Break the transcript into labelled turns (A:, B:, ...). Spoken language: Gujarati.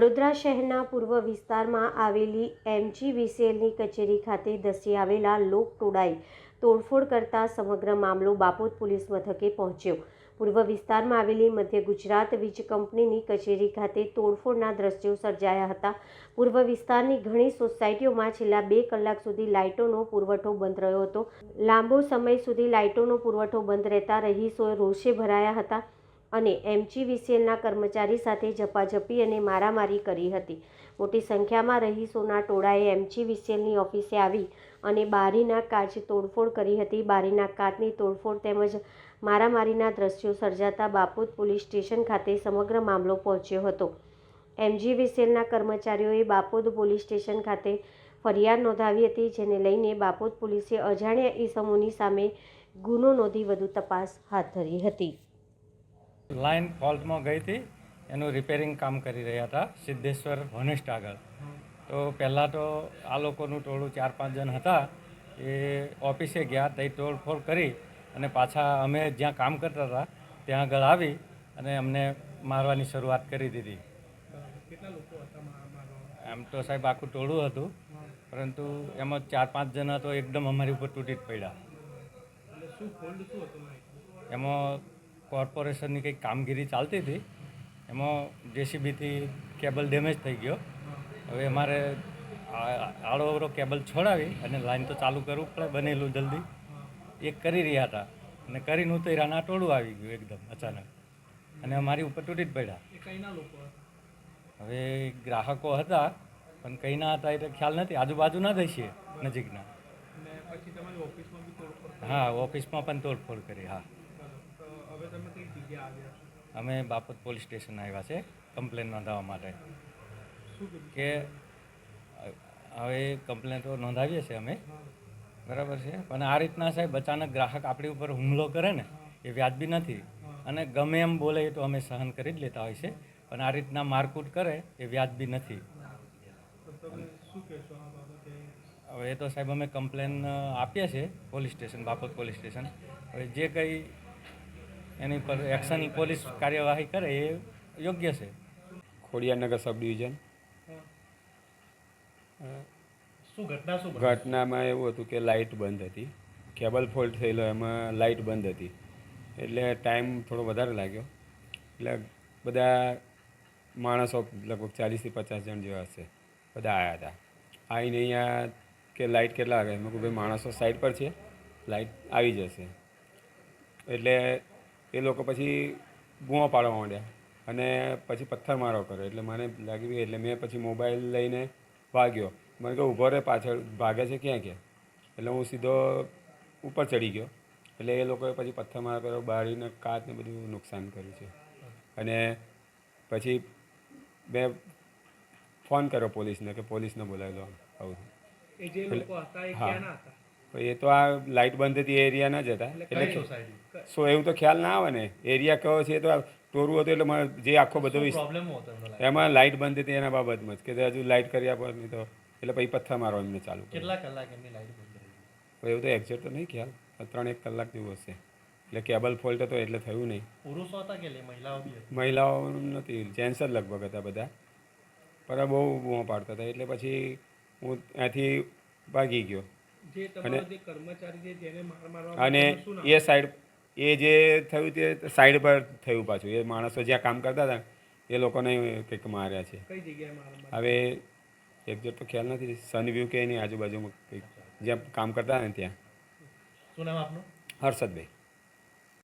A: વડોદરા શહેરના પૂર્વ વિસ્તારમાં આવેલી MGVCLની કચેરી ખાતે ધસી આવેલા લોકટોળાએ તોડફોડ કરતા સમગ્ર મામલો બાપોદ પોલીસ મથકે પહોંચ્યો। પૂર્વ વિસ્તારમાં આવેલી મધ્ય ગુજરાત વીજ કંપનીની કચેરી ખાતે તોડફોડના દ્રશ્યો સર્જાયા હતા। પૂર્વ વિસ્તારની ઘણી સોસાયટીઓમાં છેલ્લા 2 કલાક સુધી લાઇટોનો પુરવઠો બંધ રહ્યો હતો। લાંબો સમય સુધી લાઇટોનો પુરવઠો બંધ રહેતા રહીશો રોષે ભરાયા હતા અને MGVCLના કર્મચારી સાથે ઝપાઝપી અને મારામારી કરી હતી। મોટી સંખ્યામાં રહીશોના ટોળાએ MGVCLની ઓફિસે આવી અને બારીના કાચ તોડફોડ કરી હતી। બારીના કાચની તોડફોડ તેમજ મારામારીના દ્રશ્યો સર્જાતા બાપોદ પોલીસ સ્ટેશન ખાતે સમગ્ર મામલો પહોંચ્યો હતો। MGVCLના કર્મચારીઓએ બાપોદ પોલીસ સ્ટેશન ખાતે ફરિયાદ નોંધાવી હતી, જેને લઈને બાપોદ પોલીસે અજાણ્યા ઈસમોની સામે ગુનો નોંધી વધુ તપાસ હાથ ધરી હતી।
B: લાઇન ફોલ્ટમાં ગઈ હતી, એનું રિપેરિંગ કામ કરી રહ્યા હતા સિદ્ધેશ્વર હોનેસ્ટ આગળ। તો પહેલાં તો આ લોકોનું ટોળું 4-5 જણ હતા, એ ઓફિસે ગયા, ત્યાં તોડફોડ કરી અને પાછા અમે જ્યાં કામ કરતા હતા ત્યાં આગળ આવી અને અમને મારવાની શરૂઆત કરી દીધી। એમ તો સાહેબ આખું ટોળું હતું, પરંતુ એમાં 4-5 જણા તો એકદમ અમારી ઉપર તૂટી જ પડ્યા। એમાં કોર્પોરેશનની કંઈક કામગીરી ચાલતી હતી, એમાં JCBથી કેબલ ડેમેજ થઈ ગયો। હવે અમારે આડોઅવળો કેબલ છોડાવી અને લાઈન તો ચાલુ કરવું પડે, બનેલું જલ્દી એ કરી રહ્યા હતા અને કરીને ઉતર્યાના ટોળું આવી ગયું એકદમ અચાનક અને અમારી ઉપર તૂટી જ પડ્યા। હવે ગ્રાહકો હતા પણ કંઈ ના હતા એટલે ખ્યાલ નથી, આજુબાજુના જ હશે નજીકના। હા, ઓફિસમાં પણ તોડફોડ કરી। હા, અમે બાપોદ પોલીસ સ્ટેશન આવ્યા છે કમ્પ્લેન નોંધાવવા માટે કે હવે કમ્પ્લેન તો નોંધાવીએ છીએ અમે, બરાબર છે, પણ આ રીતના સાહેબ અચાનક ગ્રાહક આપણી ઉપર હુમલો કરે ને એ વ્યાજબી નથી અને ગમે એમ બોલે એ તો અમે સહન કરી જ લેતા હોય છે, પણ આ રીતના મારકૂટ કરે એ વ્યાજબી નથી। હવે એ તો સાહેબ અમે કમ્પ્લેન આપીએ છીએ police station, Bapod police station. હવે જે કંઈ એની પર એક્શન પોલીસ કાર્યવાહી કરે એ યોગ્ય છે।
C: ખોડિયારનગર સબ ડિવિઝન। ઘટનામાં એવું હતું કે લાઇટ બંધ હતી, કેબલ ફોલ્ટ થયેલો, એમાં લાઇટ બંધ હતી એટલે ટાઈમ થોડો વધારે લાગ્યો। એટલે બધા માણસો લગભગ 40થી 50 જણ જેવા હશે, બધા આવ્યા હતા। આવીને અહીંયા કે લાઇટ કેટલા વાગે, મેં કહ્યું ભાઈ માણસો સાઈડ પર છે, લાઇટ આવી જશે। એટલે એ લોકો પછી બૂમો પાડવા માંડ્યા અને પછી પથ્થરમારો કર્યો, એટલે મને લાગી ગઈ, એટલે મેં પછી મોબાઈલ લઈને ભાગ્યો। મને કહ્યું ઊભો રહે, પાછળ ભાગે છે ક્યાં ક્યાં, એટલે હું સીધો ઉપર ચડી ગયો। એટલે એ લોકોએ પછી પથ્થરમારો કર્યો, બારીને કાચને બધું નુકસાન કર્યું છે અને પછી મેં ફોન કર્યો પોલીસને કે પોલીસને બોલાવી લો આવું। હા, એ તો આ લાઇટ બંધ હતી એ એરિયાના જ હતા, એટલે સો એવું તો ખ્યાલ ના આવે ને, એરિયા કયો છે તો ટોરું હતું, એટલે મારે જે આખો બધો એમાં લાઇટ બંધ હતી એના બાબતમાં જ કે હજુ લાઇટ કર્યા પર નહીં તો એટલે પછી પથ્થર મારવા એમને ચાલુ કર્યું।
B: કેટલા કલાક એમની લાઈટ બંધ રહી?
C: એવું તો એક્ઝેક્ટ તો નહીં ખ્યાલ, 3-1 કલાક જેવું હશે, એટલે કેબલ ફોલ્ટ હતો એટલે થયું નહીં।
B: પુરુષો હતા કે મહિલાઓ બી હતી?
C: મહિલાઓ નથી, જેન્ટ્સ જ લગભગ હતા બધા, પણ બહુ બૂમો પાડતા હતા, એટલે પછી હું ત્યાંથી ભાગી ગયો। અને એ સાઈડ એ જે થયું તે સાઈડ પર થયું પાછું, એ માણસો જ્યાં કામ કરતા હતા એ લોકોને કંઈક માર્યા છે। હવે એક્ઝેક્ટ તો ખ્યાલ નથી, સનવ્યૂ કે એની આજુબાજુમાં કંઈક જ્યાં કામ કરતા હતા ને ત્યાં।
B: શું નામ આપનું?
C: હર્ષદભાઈ।